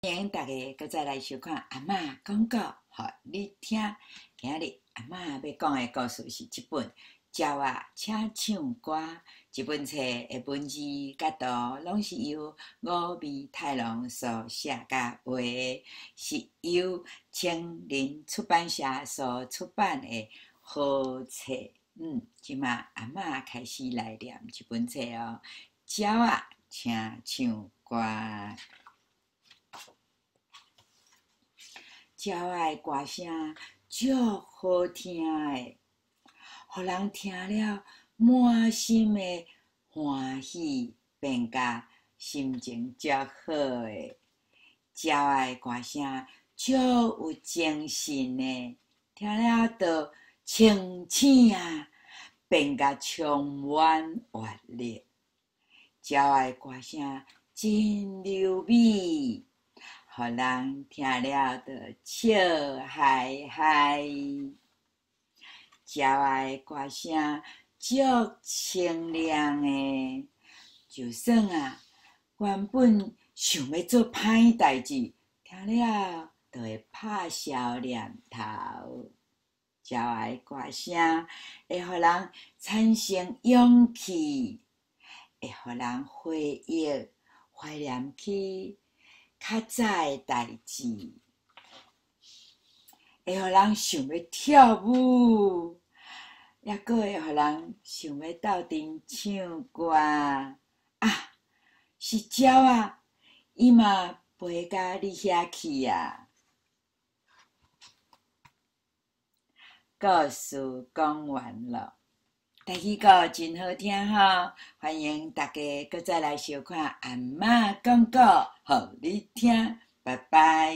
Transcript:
欢迎大家搁再来收看阿嬷讲故，互你听。今日阿嬷要讲的故事是一本《鸟仔请唱歌》。这本册的文字甲图拢是由五味太郎所写甲画的，是由青林出版社所出版的好册。即马阿嬷开始来念这本册哦，《鸟仔请唱歌》。鸟仔的歌声足好听的，互人听了满心的欢喜，变甲心情足好的。鸟仔的歌声足有精神的，听了就清醒啊，变甲充满活力。鸟仔的歌声真柔美。互人听了就笑嗨嗨，鸟仔的歌声足清亮的，就算原本想要做歹代志，听了就会拍消念头。鸟仔的歌声会互人产生勇气，会互人回忆怀念起较早的代志，会互人想要跳舞，也阁会互人想要斗阵唱歌。是鸟仔，伊嘛飞到你遐去啊！故事讲完了。台语歌真好听吼，欢迎大家搁再来收看阿嬷讲故，互你听，拜拜。